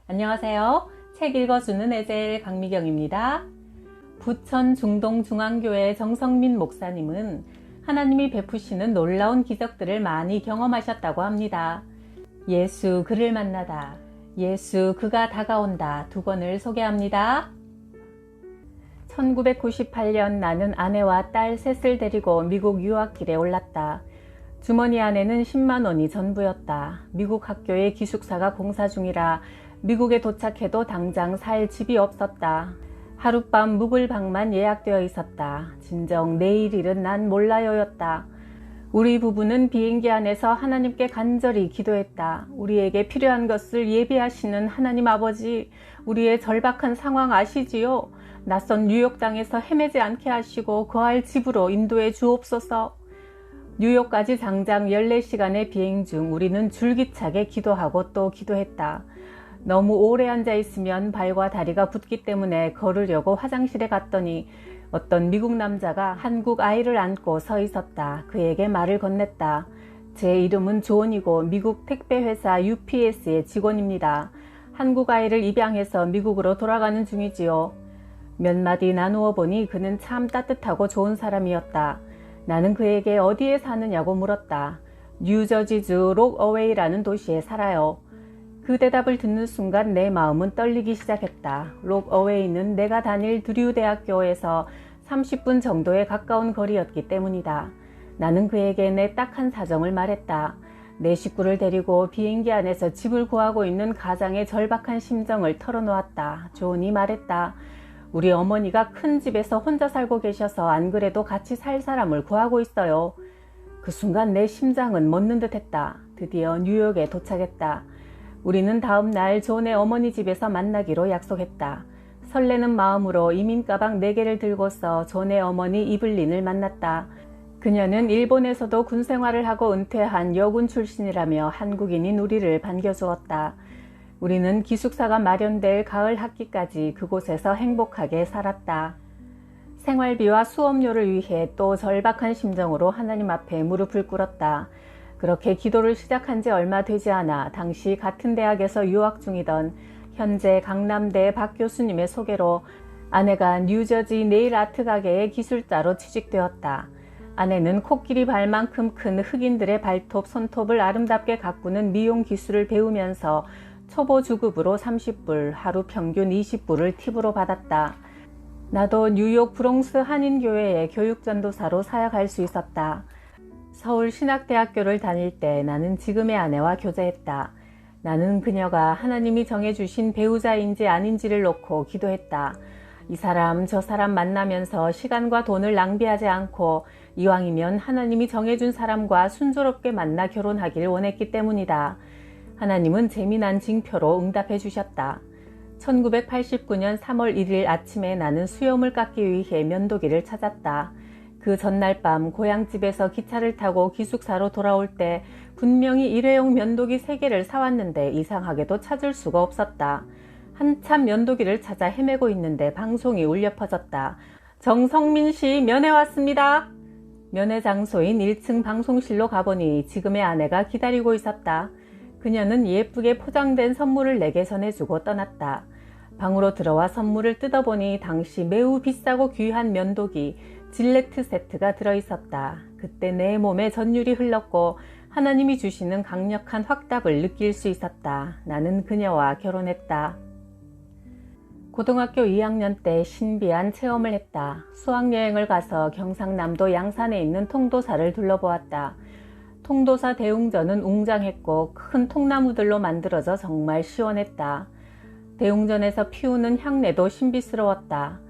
안녕하세요. 책 읽어주는 에젤 강미경입니다. 부천 중동중앙교회 정성민 목사님은 하나님이 베푸시는 놀라운 기적들을 많이 경험하셨다고 합니다. 예수 그를 만나다, 예수 그가 다가온다 두 권을 소개합니다. 1998년 나는 아내와 딸 셋을 데리고 미국 유학길에 올랐다. 주머니 안에는 10만 원이 전부였다. 미국 학교의 기숙사가 공사 중이라 미국에 도착해도 당장 살 집이 없었다. 하룻밤 묵을 방만 예약되어 있었다. 진정 내일 일은 난 몰라요였다. 우리 부부는 비행기 안에서 하나님께 간절히 기도했다. 우리에게 필요한 것을 예비하시는 하나님 아버지, 우리의 절박한 상황 아시지요? 낯선 뉴욕 땅에서 헤매지 않게 하시고 거할 집으로 인도해 주옵소서. 뉴욕까지 장장 14시간의 비행 중 우리는 줄기차게 기도하고 또 기도했다. 너무 오래 앉아 있으면 발과 다리가 붓기 때문에 걸으려고 화장실에 갔더니 어떤 미국 남자가 한국 아이를 안고 서 있었다. 그에게 말을 건넸다. 제 이름은 존이고 미국 택배회사 UPS의 직원입니다. 한국 아이를 입양해서 미국으로 돌아가는 중이지요. 몇 마디 나누어 보니 그는 참 따뜻하고 좋은 사람이었다. 나는 그에게 어디에 사느냐고 물었다. 뉴저지주 록어웨이라는 도시에 살아요. 그 대답을 듣는 순간 내 마음은 떨리기 시작했다. 록어웨이는 내가 다닐 드류 대학교에서 30분 정도에 가까운 거리였기 때문이다. 나는 그에게 내 딱한 사정을 말했다. 내 식구를 데리고 비행기 안에서 집을 구하고 있는 가장의 절박한 심정을 털어놓았다. 존이 말했다. 우리 어머니가 큰 집에서 혼자 살고 계셔서 안 그래도 같이 살 사람을 구하고 있어요. 그 순간 내 심장은 멎는 듯했다. 드디어 뉴욕에 도착했다. 우리는 다음 날 존의 어머니 집에서 만나기로 약속했다. 설레는 마음으로 이민 가방 4개를 들고서 존의 어머니 이블린을 만났다. 그녀는 일본에서도 군 생활을 하고 은퇴한 여군 출신이라며 한국인인 우리를 반겨주었다. 우리는 기숙사가 마련될 가을 학기까지 그곳에서 행복하게 살았다. 생활비와 수업료를 위해 또 절박한 심정으로 하나님 앞에 무릎을 꿇었다. 그렇게 기도를 시작한 지 얼마 되지 않아 당시 같은 대학에서 유학 중이던 현재 강남대 박 교수님의 소개로 아내가 뉴저지 네일 아트 가게의 기술자로 취직되었다. 아내는 코끼리 발만큼 큰 흑인들의 발톱, 손톱을 아름답게 가꾸는 미용 기술을 배우면서 초보 주급으로 30불, 하루 평균 20불을 팁으로 받았다. 나도 뉴욕 브롱스 한인교회의 교육전도사로 사역할 수 있었다. 서울신학대학교를 다닐 때 나는 지금의 아내와 교제했다. 나는 그녀가 하나님이 정해주신 배우자인지 아닌지를 놓고 기도했다. 이 사람 저 사람 만나면서 시간과 돈을 낭비하지 않고 이왕이면 하나님이 정해준 사람과 순조롭게 만나 결혼하길 원했기 때문이다. 하나님은 재미난 징표로 응답해 주셨다. 1989년 3월 1일 아침에 나는 수염을 깎기 위해 면도기를 찾았다. 그 전날 밤 고향집에서 기차를 타고 기숙사로 돌아올 때 분명히 일회용 면도기 3개를 사왔는데 이상하게도 찾을 수가 없었다. 한참 면도기를 찾아 헤매고 있는데 방송이 울려 퍼졌다. 정성민 씨 면회 왔습니다. 면회 장소인 1층 방송실로 가보니 지금의 아내가 기다리고 있었다. 그녀는 예쁘게 포장된 선물을 내게 전해주고 떠났다. 방으로 들어와 선물을 뜯어보니 당시 매우 비싸고 귀한 면도기 질레트 세트가 들어있었다. 그때 내 몸에 전율이 흘렀고 하나님이 주시는 강력한 확답을 느낄 수 있었다. 나는 그녀와 결혼했다. 고등학교 2학년 때 신비한 체험을 했다. 수학여행을 가서 경상남도 양산에 있는 통도사를 둘러보았다. 통도사 대웅전은 웅장했고 큰 통나무들로 만들어져 정말 시원했다. 대웅전에서 피우는 향내도 신비스러웠다.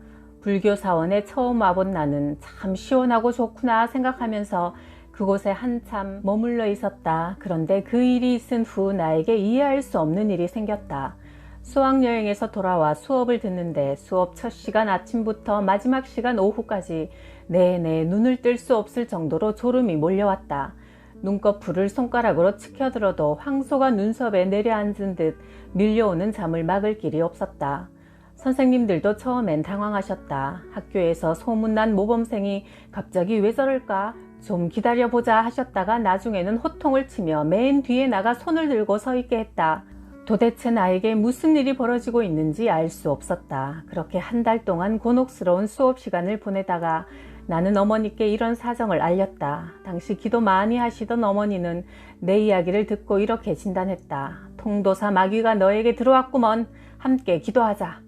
불교 사원에 처음 와본 나는 참 시원하고 좋구나 생각하면서 그곳에 한참 머물러 있었다. 그런데 그 일이 있은 후 나에게 이해할 수 없는 일이 생겼다. 수학여행에서 돌아와 수업을 듣는데 수업 첫 시간 아침부터 마지막 시간 오후까지 내내 눈을 뜰 수 없을 정도로 졸음이 몰려왔다. 눈꺼풀을 손가락으로 치켜들어도 황소가 눈썹에 내려앉은 듯 밀려오는 잠을 막을 길이 없었다. 선생님들도 처음엔 당황하셨다. 학교에서 소문난 모범생이 갑자기 왜 저럴까? 좀 기다려보자 하셨다가 나중에는 호통을 치며 맨 뒤에 나가 손을 들고 서 있게 했다. 도대체 나에게 무슨 일이 벌어지고 있는지 알 수 없었다. 그렇게 한 달 동안 곤혹스러운 수업 시간을 보내다가 나는 어머니께 이런 사정을 알렸다. 당시 기도 많이 하시던 어머니는 내 이야기를 듣고 이렇게 진단했다. 통도사 마귀가 너에게 들어왔구먼. 함께 기도하자.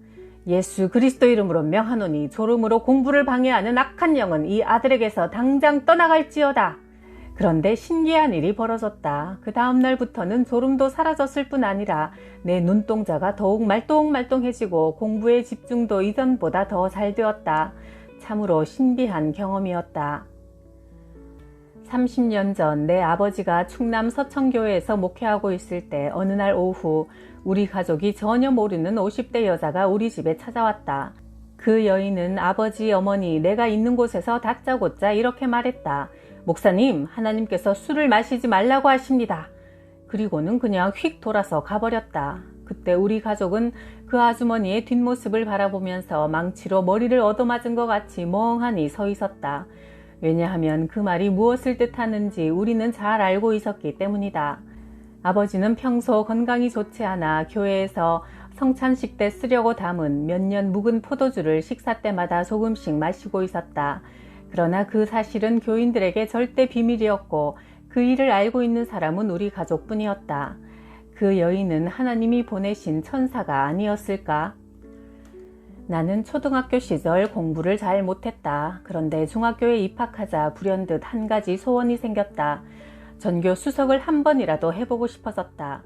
예수 그리스도 이름으로 명하노니 졸음으로 공부를 방해하는 악한 영은 이 아들에게서 당장 떠나갈지어다. 그런데 신기한 일이 벌어졌다. 그 다음 날부터는 졸음도 사라졌을 뿐 아니라 내 눈동자가 더욱 말똥말똥해지고 공부의 집중도 이전보다 더 잘 되었다. 참으로 신비한 경험이었다. 30년 전 내 아버지가 충남 서천교회에서 목회하고 있을 때 어느 날 오후 우리 가족이 전혀 모르는 50대 여자가 우리 집에 찾아왔다. 그 여인은 아버지, 어머니, 내가 있는 곳에서 다짜고짜 이렇게 말했다. 목사님, 하나님께서 술을 마시지 말라고 하십니다. 그리고는 그냥 휙 돌아서 가버렸다. 그때 우리 가족은 그 아주머니의 뒷모습을 바라보면서 망치로 머리를 얻어맞은 것 같이 멍하니 서 있었다. 왜냐하면 그 말이 무엇을 뜻하는지 우리는 잘 알고 있었기 때문이다. 아버지는 평소 건강이 좋지 않아 교회에서 성찬식 때 쓰려고 담은 몇 년 묵은 포도주를 식사 때마다 조금씩 마시고 있었다. 그러나 그 사실은 교인들에게 절대 비밀이었고 그 일을 알고 있는 사람은 우리 가족뿐이었다. 그 여인은 하나님이 보내신 천사가 아니었을까? 나는 초등학교 시절 공부를 잘 못했다. 그런데 중학교에 입학하자 불현듯 한 가지 소원이 생겼다. 전교 수석을 한 번이라도 해보고 싶어졌다.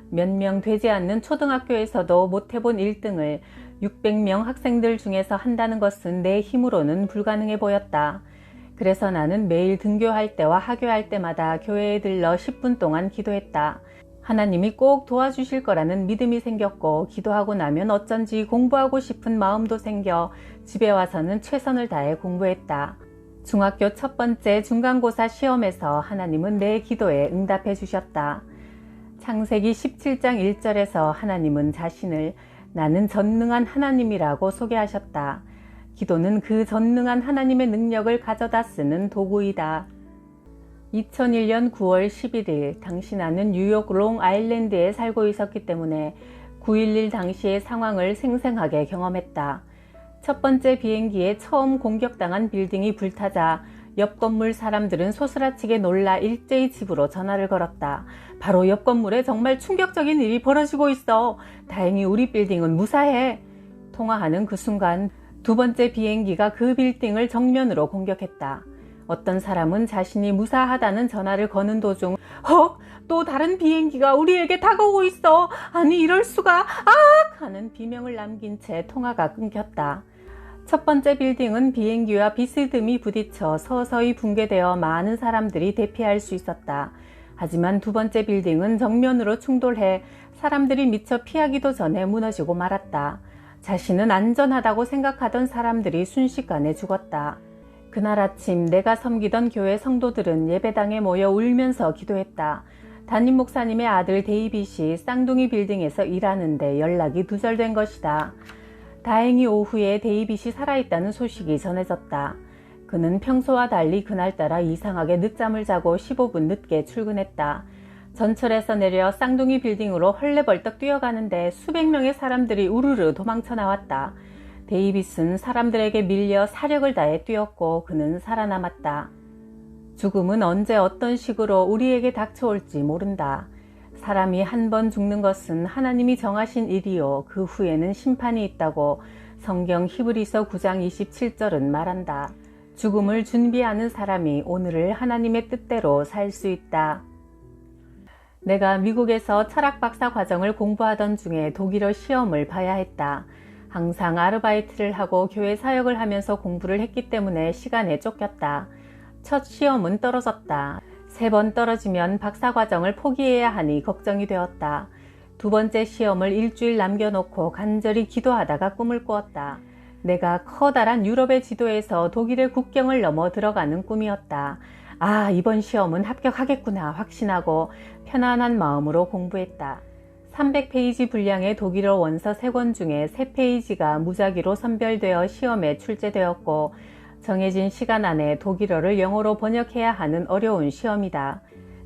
몇 명 되지 않는 초등학교에서도 못해본 1등을 600명 학생들 중에서 한다는 것은 내 힘으로는 불가능해 보였다. 그래서 나는 매일 등교할 때와 하교할 때마다 교회에 들러 10분 동안 기도했다. 하나님이 꼭 도와주실 거라는 믿음이 생겼고 기도하고 나면 어쩐지 공부하고 싶은 마음도 생겨 집에 와서는 최선을 다해 공부했다. 중학교 첫 번째 중간고사 시험에서 하나님은 내 기도에 응답해 주셨다. 창세기 17장 1절에서 하나님은 자신을 나는 전능한 하나님이라고 소개하셨다. 기도는 그 전능한 하나님의 능력을 가져다 쓰는 도구이다. 2001년 9월 11일 당시 나는 뉴욕 롱아일랜드에 살고 있었기 때문에 9.11 당시의 상황을 생생하게 경험했다. 첫 번째 비행기에 처음 공격당한 빌딩이 불타자 옆 건물 사람들은 소스라치게 놀라 일제히 집으로 전화를 걸었다. 바로 옆 건물에 정말 충격적인 일이 벌어지고 있어. 다행히 우리 빌딩은 무사해. 통화하는 그 순간 두 번째 비행기가 그 빌딩을 정면으로 공격했다. 어떤 사람은 자신이 무사하다는 전화를 거는 도중 또 다른 비행기가 우리에게 다가오고 있어. 아니 이럴 수가. 하는 비명을 남긴 채 통화가 끊겼다. 첫 번째 빌딩은 비행기와 비스듬히 부딪혀 서서히 붕괴되어 많은 사람들이 대피할 수 있었다. 하지만 두 번째 빌딩은 정면으로 충돌해 사람들이 미처 피하기도 전에 무너지고 말았다. 자신은 안전하다고 생각하던 사람들이 순식간에 죽었다. 그날 아침 내가 섬기던 교회 성도들은 예배당에 모여 울면서 기도했다. 담임 목사님의 아들 데이빗이 쌍둥이 빌딩에서 일하는데 연락이 두절된 것이다. 다행히 오후에 데이빗이 살아있다는 소식이 전해졌다. 그는 평소와 달리 그날따라 이상하게 늦잠을 자고 15분 늦게 출근했다. 전철에서 내려 쌍둥이 빌딩으로 헐레벌떡 뛰어가는데 수백 명의 사람들이 우르르 도망쳐 나왔다. 데이빗은 사람들에게 밀려 사력을 다해 뛰었고 그는 살아남았다. 죽음은 언제 어떤 식으로 우리에게 닥쳐올지 모른다. 사람이 한 번 죽는 것은 하나님이 정하신 일이요 그 후에는 심판이 있다고 성경 히브리서 9장 27절은 말한다. 죽음을 준비하는 사람이 오늘을 하나님의 뜻대로 살 수 있다. 내가 미국에서 철학 박사 과정을 공부하던 중에 독일어 시험을 봐야 했다. 항상 아르바이트를 하고 교회 사역을 하면서 공부를 했기 때문에 시간에 쫓겼다. 첫 시험은 떨어졌다. 3번 떨어지면 박사과정을 포기해야 하니 걱정이 되었다. 두 번째 시험을 일주일 남겨놓고 간절히 기도하다가 꿈을 꾸었다. 내가 커다란 유럽의 지도에서 독일의 국경을 넘어 들어가는 꿈이었다. 이번 시험은 합격하겠구나 확신하고 편안한 마음으로 공부했다. 300페이지 분량의 독일어 원서 3권 중에 3페이지가 무작위로 선별되어 시험에 출제되었고 정해진 시간 안에 독일어를 영어로 번역해야 하는 어려운 시험이다.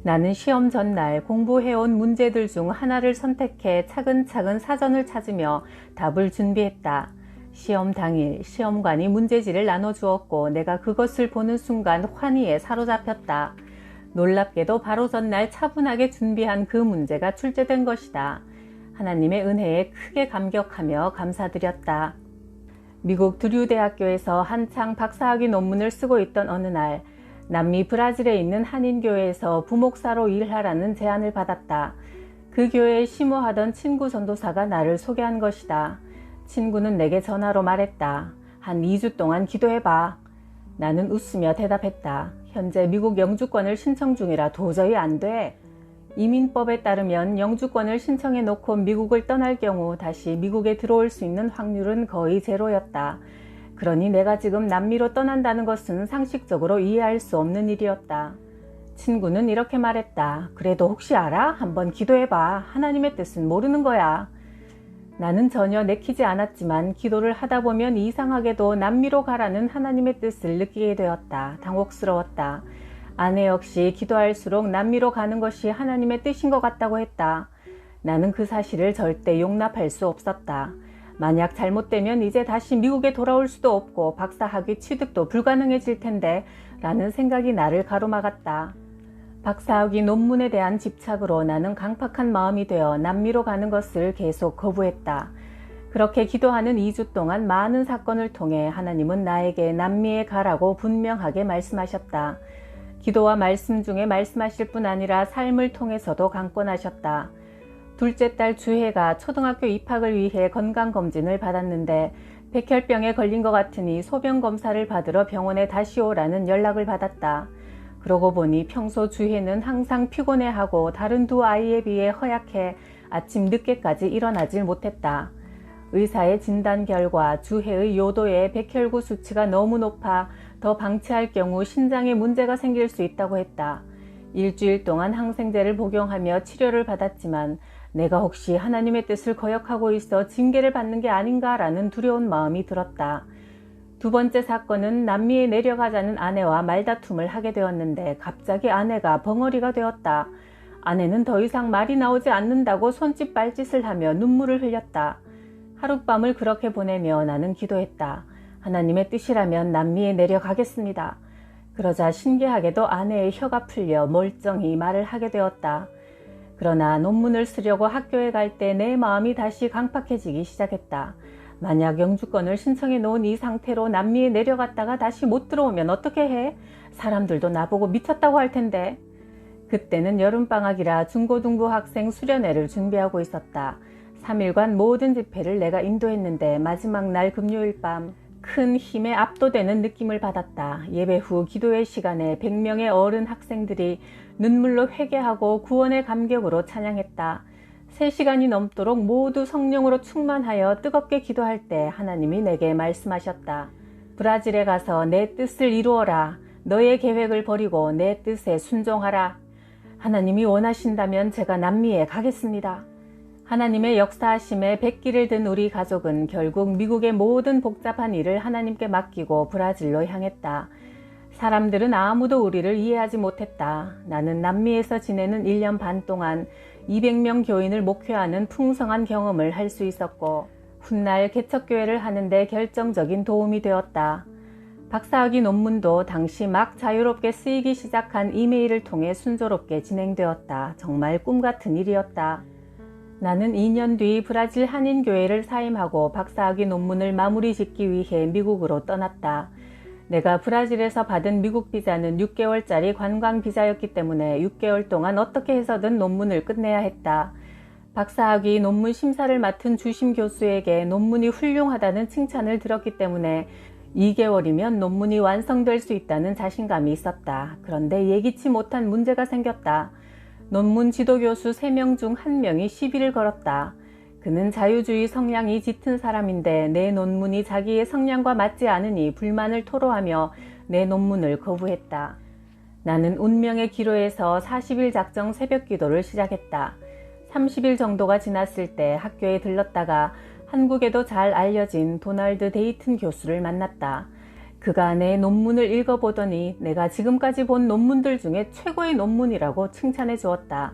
나는 시험 전날 공부해온 문제들 중 하나를 선택해 차근차근 사전을 찾으며 답을 준비했다. 시험 당일 시험관이 문제지를 나눠주었고 내가 그것을 보는 순간 환희에 사로잡혔다. 놀랍게도 바로 전날 차분하게 준비한 그 문제가 출제된 것이다. 하나님의 은혜에 크게 감격하며 감사드렸다. 미국 드류 대학교에서 한창 박사학위 논문을 쓰고 있던 어느 날 남미 브라질에 있는 한인교회에서 부목사로 일하라는 제안을 받았다. 그 교회에 심호하던 친구 전도사가 나를 소개한 것이다. 친구는 내게 전화로 말했다. 한 2주 동안 기도해봐. 나는 웃으며 대답했다. 현재 미국 영주권을 신청 중이라 도저히 안 돼. 이민법에 따르면 영주권을 신청해 놓고 미국을 떠날 경우 다시 미국에 들어올 수 있는 확률은 거의 제로였다. 그러니 내가 지금 남미로 떠난다는 것은 상식적으로 이해할 수 없는 일이었다. 친구는 이렇게 말했다. 그래도 혹시 알아? 한번 기도해봐. 하나님의 뜻은 모르는 거야. 나는 전혀 내키지 않았지만 기도를 하다 보면 이상하게도 남미로 가라는 하나님의 뜻을 느끼게 되었다. 당혹스러웠다. 아내 역시 기도할수록 남미로 가는 것이 하나님의 뜻인 것 같다고 했다. 나는 그 사실을 절대 용납할 수 없었다. 만약 잘못되면 이제 다시 미국에 돌아올 수도 없고 박사학위 취득도 불가능해질 텐데 라는 생각이 나를 가로막았다. 박사학위 논문에 대한 집착으로 나는 강팍한 마음이 되어 남미로 가는 것을 계속 거부했다. 그렇게 기도하는 2주 동안 많은 사건을 통해 하나님은 나에게 남미에 가라고 분명하게 말씀하셨다. 기도와 말씀 중에 말씀하실 뿐 아니라 삶을 통해서도 강권하셨다. 둘째 딸 주혜가 초등학교 입학을 위해 건강검진을 받았는데 백혈병에 걸린 것 같으니 소변검사를 받으러 병원에 다시 오라는 연락을 받았다. 그러고 보니 평소 주혜는 항상 피곤해하고 다른 두 아이에 비해 허약해 아침 늦게까지 일어나질 못했다. 의사의 진단 결과 주혜의 요도의 백혈구 수치가 너무 높아 더 방치할 경우 신장에 문제가 생길 수 있다고 했다. 일주일 동안 항생제를 복용하며 치료를 받았지만 내가 혹시 하나님의 뜻을 거역하고 있어 징계를 받는 게 아닌가라는 두려운 마음이 들었다. 두 번째 사건은 남미에 내려가자는 아내와 말다툼을 하게 되었는데 갑자기 아내가 벙어리가 되었다. 아내는 더 이상 말이 나오지 않는다고 손짓 발짓을 하며 눈물을 흘렸다. 하룻밤을 그렇게 보내며 나는 기도했다. 하나님의 뜻이라면 남미에 내려가겠습니다. 그러자 신기하게도 아내의 혀가 풀려 멀쩡히 말을 하게 되었다. 그러나 논문을 쓰려고 학교에 갈 때 내 마음이 다시 강팍해지기 시작했다. 만약 영주권을 신청해 놓은 이 상태로 남미에 내려갔다가 다시 못 들어오면 어떻게 해? 사람들도 나보고 미쳤다고 할 텐데. 그때는 여름방학이라 중고등부 학생 수련회를 준비하고 있었다. 3일간 모든 집회를 내가 인도했는데 마지막 날 금요일 밤 큰 힘에 압도되는 느낌을 받았다. 예배 후 기도회 시간에 100명의 어른 학생들이 눈물로 회개하고 구원의 감격으로 찬양했다. 3시간이 넘도록 모두 성령으로 충만하여 뜨겁게 기도할 때 하나님이 내게 말씀하셨다. 브라질에 가서 내 뜻을 이루어라. 너의 계획을 버리고 내 뜻에 순종하라. 하나님이 원하신다면 제가 남미에 가겠습니다. 하나님의 역사하심에 백기를 든 우리 가족은 결국 미국의 모든 복잡한 일을 하나님께 맡기고 브라질로 향했다. 사람들은 아무도 우리를 이해하지 못했다. 나는 남미에서 지내는 1년 반 동안 200명 교인을 목회하는 풍성한 경험을 할 수 있었고 훗날 개척교회를 하는데 결정적인 도움이 되었다. 박사학위 논문도 당시 막 자유롭게 쓰이기 시작한 이메일을 통해 순조롭게 진행되었다. 정말 꿈같은 일이었다. 나는 2년 뒤 브라질 한인교회를 사임하고 박사학위 논문을 마무리 짓기 위해 미국으로 떠났다. 내가 브라질에서 받은 미국 비자는 6개월짜리 관광 비자였기 때문에 6개월 동안 어떻게 해서든 논문을 끝내야 했다. 박사학위 논문 심사를 맡은 주심 교수에게 논문이 훌륭하다는 칭찬을 들었기 때문에 2개월이면 논문이 완성될 수 있다는 자신감이 있었다. 그런데 예기치 못한 문제가 생겼다. 논문 지도교수 3명 중 1명이 시비를 걸었다. 그는 자유주의 성향이 짙은 사람인데 내 논문이 자기의 성향과 맞지 않으니 불만을 토로하며 내 논문을 거부했다. 나는 운명의 기로에서 40일 작정 새벽 기도를 시작했다. 30일 정도가 지났을 때 학교에 들렀다가 한국에도 잘 알려진 도널드 데이튼 교수를 만났다. 그가 내 논문을 읽어보더니 내가 지금까지 본 논문들 중에 최고의 논문이라고 칭찬해 주었다.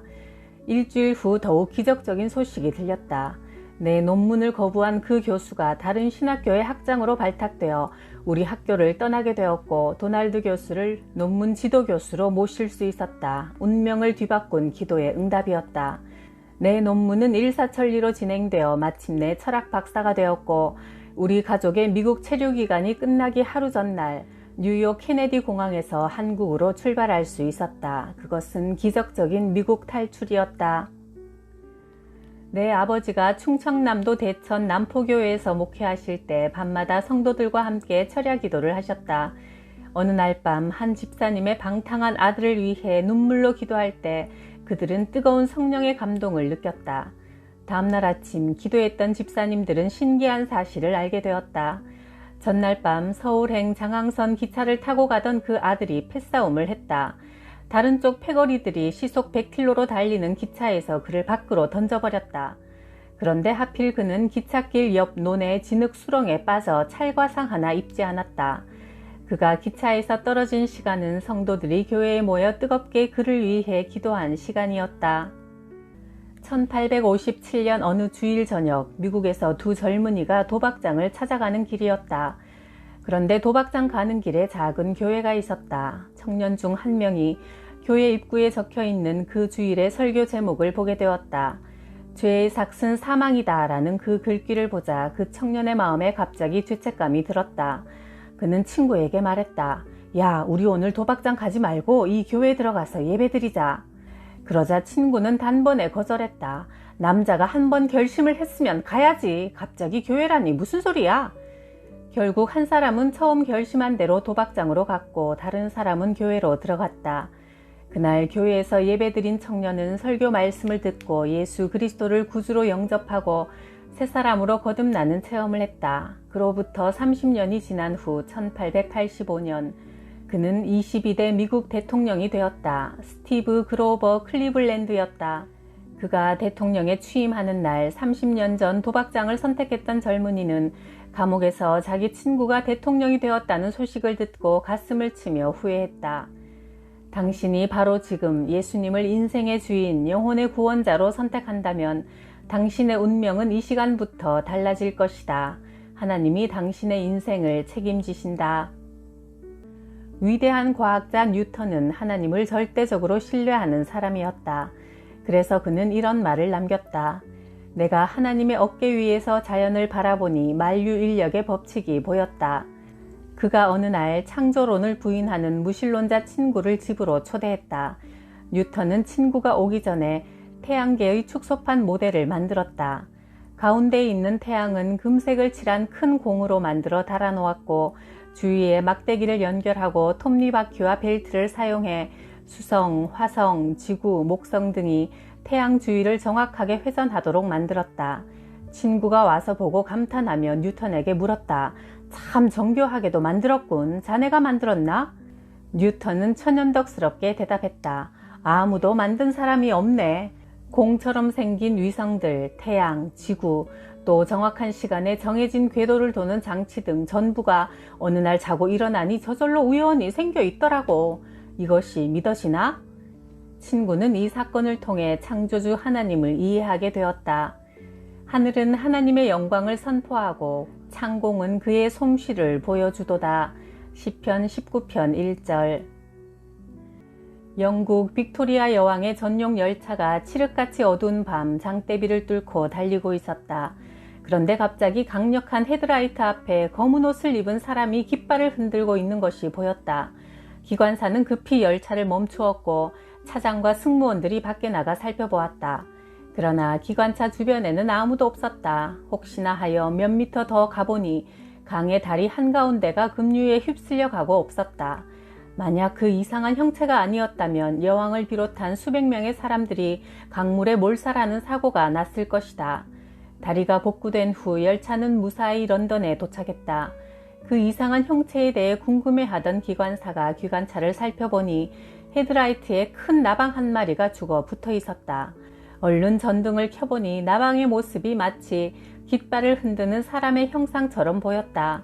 일주일 후 더욱 기적적인 소식이 들렸다. 내 논문을 거부한 그 교수가 다른 신학교의 학장으로 발탁되어 우리 학교를 떠나게 되었고 도널드 교수를 논문 지도 교수로 모실 수 있었다. 운명을 뒤바꾼 기도의 응답이었다. 내 논문은 일사천리로 진행되어 마침내 철학 박사가 되었고 우리 가족의 미국 체류 기간이 끝나기 하루 전날 뉴욕 케네디 공항에서 한국으로 출발할 수 있었다. 그것은 기적적인 미국 탈출이었다. 내 아버지가 충청남도 대천 남포교회에서 목회하실 때 밤마다 성도들과 함께 철야 기도를 하셨다. 어느 날 밤 한 집사님의 방탕한 아들을 위해 눈물로 기도할 때 그들은 뜨거운 성령의 감동을 느꼈다. 다음날 아침 기도했던 집사님들은 신기한 사실을 알게 되었다. 전날 밤 서울행 장항선 기차를 타고 가던 그 아들이 패싸움을 했다. 다른 쪽 패거리들이 시속 100km로 달리는 기차에서 그를 밖으로 던져버렸다. 그런데 하필 그는 기찻길 옆 논의 진흙 수렁에 빠져 찰과상 하나 입지 않았다. 그가 기차에서 떨어진 시간은 성도들이 교회에 모여 뜨겁게 그를 위해 기도한 시간이었다. 1857년 어느 주일 저녁 미국에서 두 젊은이가 도박장을 찾아가는 길이었다. 그런데 도박장 가는 길에 작은 교회가 있었다. 청년 중 한 명이 교회 입구에 적혀있는 그 주일의 설교 제목을 보게 되었다. 죄의 삭은 사망이다 라는 그 글귀를 보자 그 청년의 마음에 갑자기 죄책감이 들었다. 그는 친구에게 말했다. 야, 우리 오늘 도박장 가지 말고 이 교회에 들어가서 예배드리자. 그러자 친구는 단번에 거절했다. 남자가 한 번 결심을 했으면 가야지. 갑자기 교회라니 무슨 소리야? 결국 한 사람은 처음 결심한 대로 도박장으로 갔고 다른 사람은 교회로 들어갔다. 그날 교회에서 예배드린 청년은 설교 말씀을 듣고 예수 그리스도를 구주로 영접하고 새 사람으로 거듭나는 체험을 했다. 그로부터 30년이 지난 후 1885년 그는 22대 미국 대통령이 되었다. 스티브 그로버 클리블랜드였다. 그가 대통령에 취임하는 날 30년 전 도박장을 선택했던 젊은이는 감옥에서 자기 친구가 대통령이 되었다는 소식을 듣고 가슴을 치며 후회했다. 당신이 바로 지금 예수님을 인생의 주인, 영혼의 구원자로 선택한다면 당신의 운명은 이 시간부터 달라질 것이다. 하나님이 당신의 인생을 책임지신다. 위대한 과학자 뉴턴은 하나님을 절대적으로 신뢰하는 사람이었다. 그래서 그는 이런 말을 남겼다. 내가 하나님의 어깨 위에서 자연을 바라보니 만유인력의 법칙이 보였다. 그가 어느 날 창조론을 부인하는 무신론자 친구를 집으로 초대했다. 뉴턴은 친구가 오기 전에 태양계의 축소판 모델을 만들었다. 가운데에 있는 태양은 금색을 칠한 큰 공으로 만들어 달아놓았고 주위에 막대기를 연결하고 톱니바퀴와 벨트를 사용해 수성, 화성, 지구, 목성 등이 태양 주위를 정확하게 회전하도록 만들었다. 친구가 와서 보고 감탄하며 뉴턴에게 물었다. 참 정교하게도 만들었군. 자네가 만들었나? 뉴턴은 천연덕스럽게 대답했다. 아무도 만든 사람이 없네. 공처럼 생긴 위성들, 태양, 지구, 또 정확한 시간에 정해진 궤도를 도는 장치 등 전부가 어느 날 자고 일어나니 저절로 우연히 생겨 있더라고. 이것이 믿어지나? 친구는 이 사건을 통해 창조주 하나님을 이해하게 되었다. 하늘은 하나님의 영광을 선포하고 창공은 그의 솜씨를 보여주도다. 시편 19편 1절. 영국 빅토리아 여왕의 전용 열차가 칠흑같이 어두운 밤 장대비를 뚫고 달리고 있었다. 그런데 갑자기 강력한 헤드라이트 앞에 검은 옷을 입은 사람이 깃발을 흔들고 있는 것이 보였다. 기관사는 급히 열차를 멈추었고 차장과 승무원들이 밖에 나가 살펴보았다. 그러나 기관차 주변에는 아무도 없었다. 혹시나 하여 몇 미터 더 가보니 강의 다리 한가운데가 급류에 휩쓸려 가고 없었다. 만약 그 이상한 형체가 아니었다면 여왕을 비롯한 수백 명의 사람들이 강물에 몰살하는 사고가 났을 것이다. 다리가 복구된 후 열차는 무사히 런던에 도착했다. 그 이상한 형체에 대해 궁금해하던 기관사가 기관차를 살펴보니 헤드라이트에 큰 나방 한 마리가 죽어 붙어 있었다. 얼른 전등을 켜보니 나방의 모습이 마치 깃발을 흔드는 사람의 형상처럼 보였다.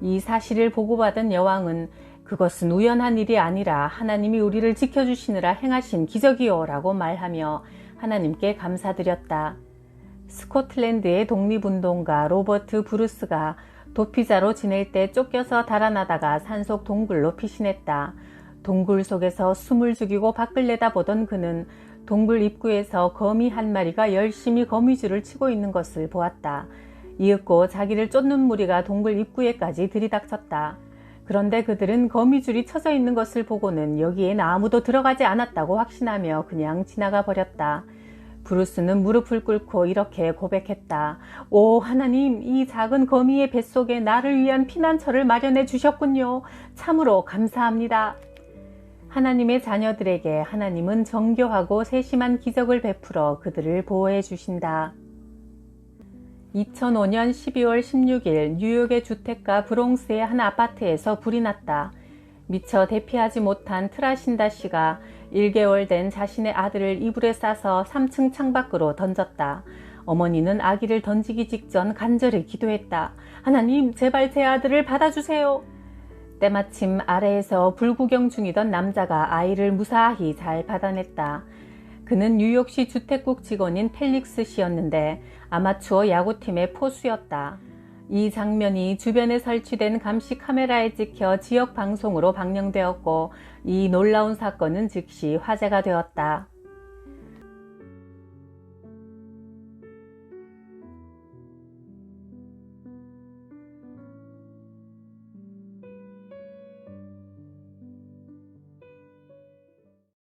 이 사실을 보고받은 여왕은 그것은 우연한 일이 아니라 하나님이 우리를 지켜주시느라 행하신 기적이요 라고 말하며 하나님께 감사드렸다. 스코틀랜드의 독립운동가 로버트 브루스가 도피자로 지낼 때 쫓겨서 달아나다가 산속 동굴로 피신했다. 동굴 속에서 숨을 죽이고 밖을 내다보던 그는 동굴 입구에서 거미 한 마리가 열심히 거미줄을 치고 있는 것을 보았다. 이윽고 자기를 쫓는 무리가 동굴 입구에까지 들이닥쳤다. 그런데 그들은 거미줄이 쳐져 있는 것을 보고는 여기엔 아무도 들어가지 않았다고 확신하며 그냥 지나가 버렸다. 브루스는 무릎을 꿇고 이렇게 고백했다. 오 하나님, 이 작은 거미의 뱃속에 나를 위한 피난처를 마련해 주셨군요. 참으로 감사합니다. 하나님의 자녀들에게 하나님은 정교하고 세심한 기적을 베풀어 그들을 보호해 주신다. 2005년 12월 16일 뉴욕의 주택가 브롱스의 한 아파트에서 불이 났다. 미처 대피하지 못한 트라신다 씨가 1개월 된 자신의 아들을 이불에 싸서 3층 창밖으로 던졌다. 어머니는 아기를 던지기 직전 간절히 기도했다. 하나님, 제발 제 아들을 받아주세요. 때마침 아래에서 불구경 중이던 남자가 아이를 무사히 잘 받아냈다. 그는 뉴욕시 주택국 직원인 펠릭스 씨였는데 아마추어 야구팀의 포수였다. 이 장면이 주변에 설치된 감시 카메라에 찍혀 지역 방송으로 방영되었고 이 놀라운 사건은 즉시 화제가 되었다.